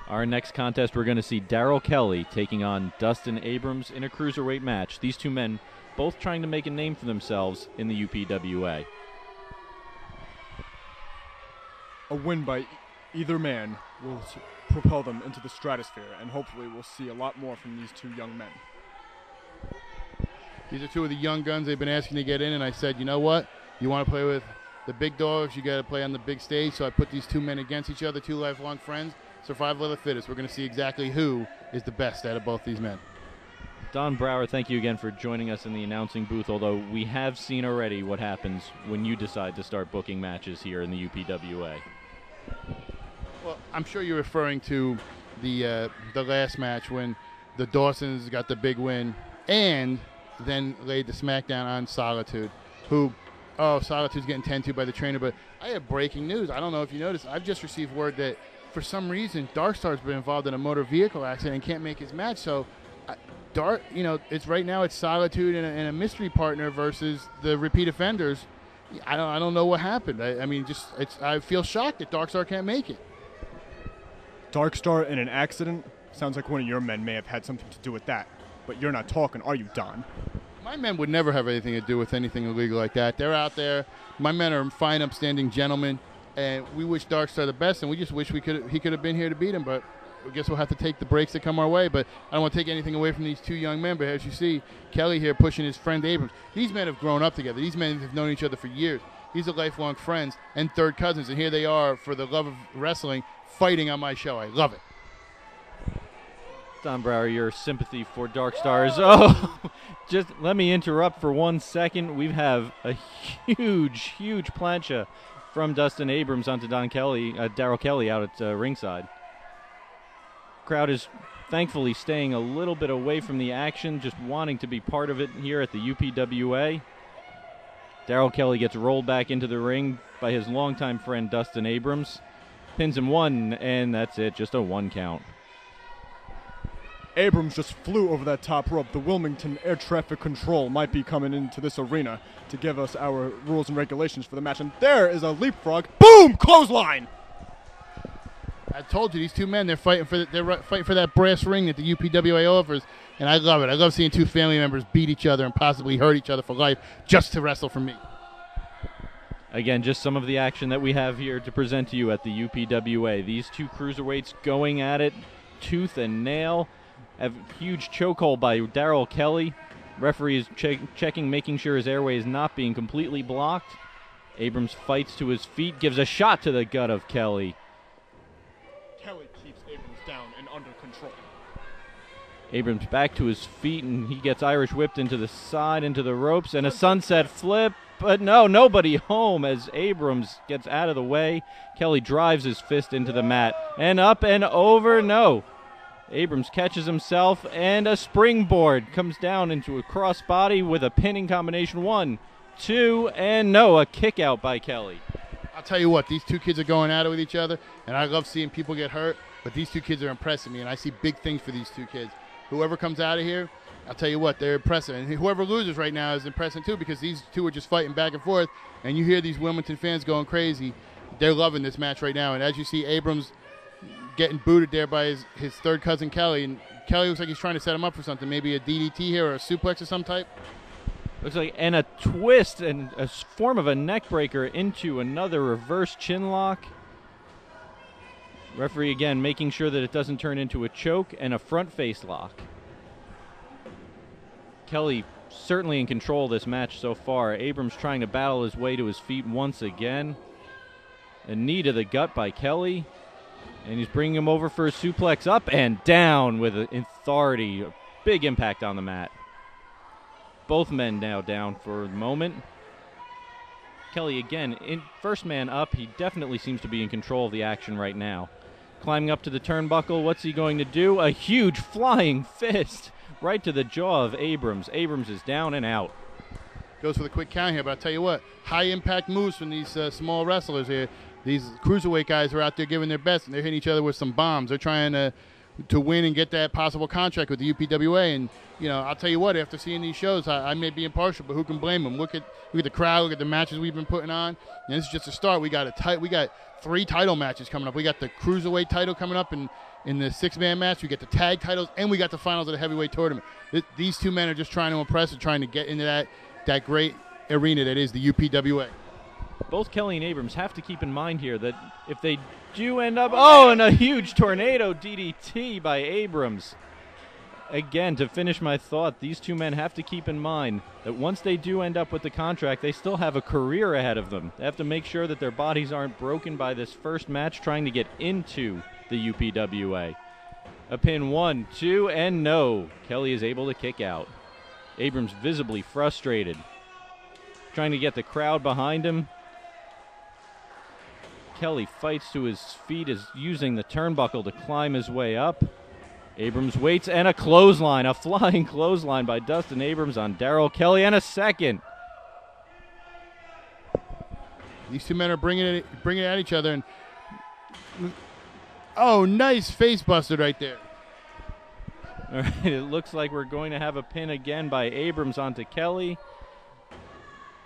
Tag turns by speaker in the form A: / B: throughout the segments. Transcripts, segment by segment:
A: Our next contest, we're going to see Darryl Kelly taking on Dustin Abrams in a cruiserweight match. These two men both trying to make a name for themselves in the UPWA.
B: A win by either man will propel them into the stratosphere, and hopefully we'll see a lot more from these two young men.
C: These are two of the young guns they've been asking to get in, and I said, you know what? You want to play with the big dogs, you got to play on the big stage. So I put these two men against each other, two lifelong friends. Survival of the fittest. We're going to see exactly who is the best out of both these men.
A: Don Brower, thank you again for joining us in the announcing booth, although we have seen already what happens when you decide to start booking matches here in the UPWA.
C: Well, I'm sure you're referring to the last match when the Dawsons got the big win and then laid the smackdown on Solitude, who, Solitude's getting 10-2 by the trainer, but I have breaking news. I don't know if you noticed. I've just received word that for some reason Darkstar's been involved in a motor vehicle accident and can't make his match. So, it's right now it's Solitude and a mystery partner versus the repeat offenders. I don't know what happened. I feel shocked that Darkstar can't make it.
B: Darkstar in an accident? Sounds like one of your men may have had something to do with that. But you're not talking, are you, Don?
C: My men would never have anything to do with anything illegal like that. They're out there. My men are fine, upstanding gentlemen, and we wish Darkstar the best, and we just wish he could have been here to beat him, but I guess we'll have to take the breaks that come our way. But I don't want to take anything away from these two young men, but as you see, Kelly here pushing his friend Abrams. These men have grown up together. These men have known each other for years. These are lifelong friends and third cousins, and here they are, for the love of wrestling, fighting on my show. I love it.
A: Don Brower, your sympathy for Darkstar is, just let me interrupt for 1 second. We have a huge plancha from Dustin Abrams onto Darryl Kelly out at ringside. Crowd is thankfully staying a little bit away from the action, just wanting to be part of it here at the UPWA. Darryl Kelly gets rolled back into the ring by his longtime friend Dustin Abrams. Pins him one, and that's it, just a 1 count.
B: Abrams just flew over that top rope. The Wilmington Air Traffic Control might be coming into this arena to give us our rules and regulations for the match. And there is a leapfrog. Boom! Clothesline!
C: I told you, these two men, they're fighting for that brass ring that the UPWA offers, and I love it. I love seeing two family members beat each other and possibly hurt each other for life just to wrestle for me.
A: Again, just some of the action that we have here to present to you at the UPWA. These two cruiserweights going at it tooth and nail. A huge chokehold by Darryl Kelly. Referee is checking, making sure his airway is not being completely blocked. Abrams fights to his feet, gives a shot to the gut of Kelly.
B: Kelly keeps Abrams down and under control.
A: Abrams back to his feet, and he gets Irish whipped into the side, into the ropes, and a sunset flip. But no, nobody home as Abrams gets out of the way. Kelly drives his fist into the mat. And up and over, no. Abrams catches himself, and a springboard comes down into a crossbody with a pinning combination. 1, 2, and no, a kick out by Kelly.
C: I'll tell you what, these two kids are going at it with each other, and I love seeing people get hurt, but these two kids are impressing me, and I see big things for these two kids. Whoever comes out of here, I'll tell you what, they're impressive. And whoever loses right now is impressive too, because these two are just fighting back and forth, and you hear these Wilmington fans going crazy. They're loving this match right now, and as you see Abrams getting booted there by his third cousin Kelly, and Kelly looks like he's trying to set him up for something, maybe a DDT here or a suplex of some type.
A: Looks like, and a twist and a form of a neck breaker into another reverse chin lock. Referee again making sure that it doesn't turn into a choke and a front face lock. Kelly certainly in control of this match so far. Abrams trying to battle his way to his feet once again. A knee to the gut by Kelly. And he's bringing him over for a suplex, up and down with authority. A big impact on the mat. Both men now down for the moment. Kelly again, first man up. He definitely seems to be in control of the action right now. Climbing up to the turnbuckle, what's he going to do? A huge flying fist right to the jaw of Abrams. Abrams is down and out.
C: Goes for the quick count here, but I'll tell you what, high impact moves from these small wrestlers here. These cruiserweight guys are out there giving their best, and they're hitting each other with some bombs. They're trying to win and get that possible contract with the UPWA. And, I'll tell you what, after seeing these shows, I may be impartial, but who can blame them? Look at the crowd, look at the matches we've been putting on. And this is just a start. We got 3 title matches coming up. We got the cruiserweight title coming up in in the six-man match. We get the tag titles, and we got the finals of the heavyweight tournament. These two men are just trying to impress and trying to get into that great arena that is the UPWA.
A: Both Kelly and Abrams have to keep in mind here that if they do end up, and a huge tornado DDT by Abrams. Again, to finish my thought, these two men have to keep in mind that once they do end up with the contract, they still have a career ahead of them. They have to make sure that their bodies aren't broken by this first match trying to get into the UPWA. A pin, 1, 2, and no. Kelly is able to kick out. Abrams visibly frustrated, trying to get the crowd behind him. Kelly fights to his feet, is using the turnbuckle to climb his way up. Abrams waits, and a clothesline, a flying clothesline by Dustin Abrams on Darryl Kelly, and a second.
C: These two men are bringing it at each other, and nice face busted right there.
A: All right, it looks like we're going to have a pin again by Abrams onto Kelly.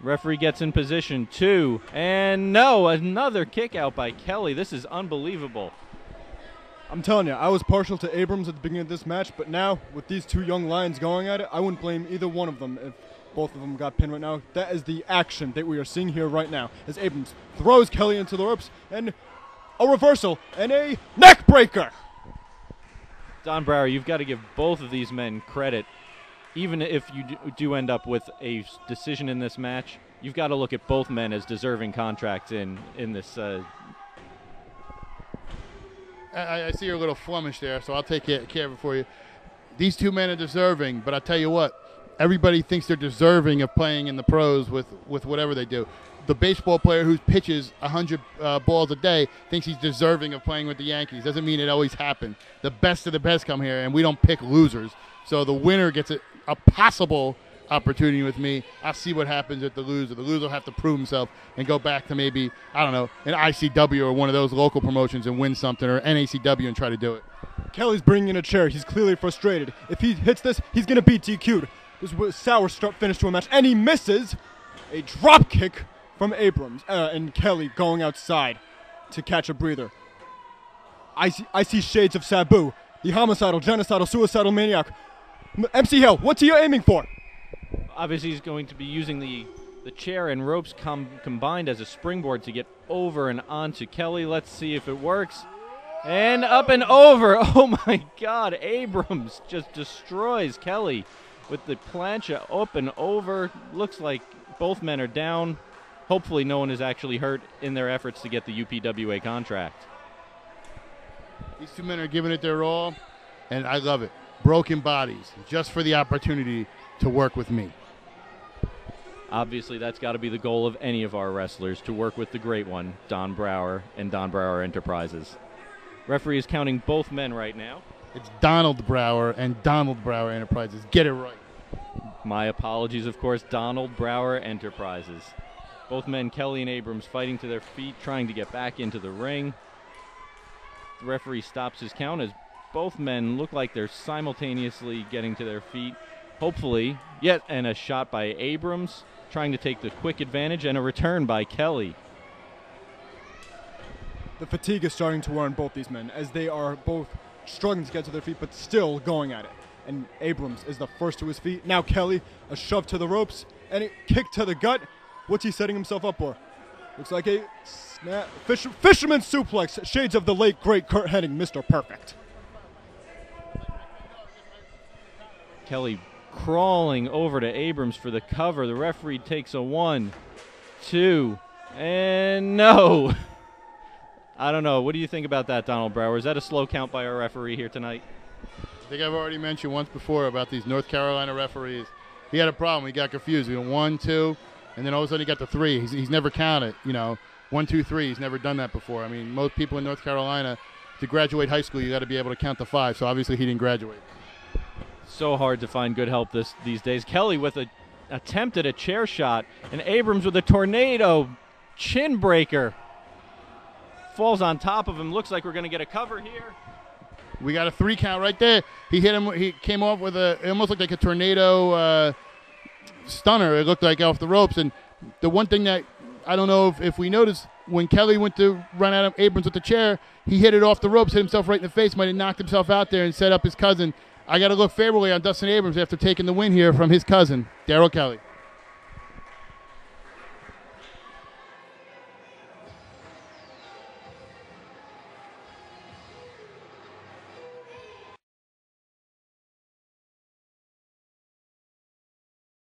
A: Referee gets in position 2, and no, another kick out by Kelly. This is unbelievable.
B: I'm telling you, I was partial to Abrams at the beginning of this match, but now, with these two young lions going at it, I wouldn't blame either one of them if both of them got pinned right now. That is the action that we are seeing here right now, as Abrams throws Kelly into the ropes, and a reversal, and a neck breaker!
A: Don Brower, you've got to give both of these men credit. Even if you do end up with a decision in this match, you've got to look at both men as deserving contracts in this.
C: I see you're a little flummish there, so I'll take care of it for you. These two men are deserving, but I'll tell you what, everybody thinks they're deserving of playing in the pros with whatever they do. The baseball player who pitches 100 balls a day thinks he's deserving of playing with the Yankees. Doesn't mean it always happens. The best of the best come here, and we don't pick losers. So the winner gets a possible opportunity with me. I'll see what happens with the loser. The loser will have to prove himself and go back to maybe, I don't know, an ICW or one of those local promotions and win something, or NACW and try to do it.
B: Kelly's bringing in a chair. He's clearly frustrated. If he hits this, he's going to be DQ'd. This was a sour start finish to a match, and he misses a drop kick from Abrams, and Kelly going outside to catch a breather. I see shades of Sabu, the homicidal, genocidal, suicidal maniac. MC Hill, what's he aiming for?
A: Obviously, he's going to be using the chair and ropes combined as a springboard to get over and onto Kelly. Let's see if it works. And up and over. Oh, my God. Abrams just destroys Kelly with the plancha up and over. Looks like both men are down. Hopefully no one is actually hurt in their efforts to get the UPWA contract.
C: These two men are giving it their all, and I love it. Broken bodies, just for the opportunity to work with me.
A: Obviously, that's got to be the goal of any of our wrestlers, to work with the great one, Don Brower and Don Brower Enterprises. Referee is counting both men right now.
C: It's Donald Brower and Donald Brower Enterprises. Get it right.
A: My apologies, of course, Donald Brower Enterprises. Both men, Kelly and Abrams, fighting to their feet, trying to get back into the ring. The referee stops his count as both men look like they're simultaneously getting to their feet. Hopefully, and a shot by Abrams, trying to take the quick advantage, and a return by Kelly.
B: The fatigue is starting to wear on both these men, as they are both struggling to get to their feet, but still going at it. And Abrams is the first to his feet. Now Kelly, a shove to the ropes, and a kick to the gut. What's he setting himself up for? Looks like a fisherman suplex, shades of the late, great Kurt Hennig, Mr. Perfect.
A: Kelly crawling over to Abrams for the cover. The referee takes a 1, 2, and no. I don't know. What do you think about that, Donald Brower? Is that a slow count by our referee here tonight?
C: I think I've already mentioned once before about these North Carolina referees. He had a problem. He got confused. He went 1, 2, and then all of a sudden he got to 3. He's never counted, 1, 2, 3. He's never done that before. I mean, most people in North Carolina, to graduate high school, you got to be able to count to 5. So obviously he didn't graduate.
A: So hard to find good help these days. Kelly with an attempt at a chair shot, and Abrams with a tornado chin breaker. Falls on top of him. Looks like we're going to get a cover here.
C: We got a 3 count right there. He hit him. He came off with it almost looked like a tornado stunner. It looked like off the ropes. And the one thing that I don't know if we noticed when Kelly went to run at Abrams with the chair, he hit it off the ropes, hit himself right in the face, might have knocked himself out there and set up his cousin. I got to look favorably on Dustin Abrams after taking the win here from his cousin, Darryl Kelly.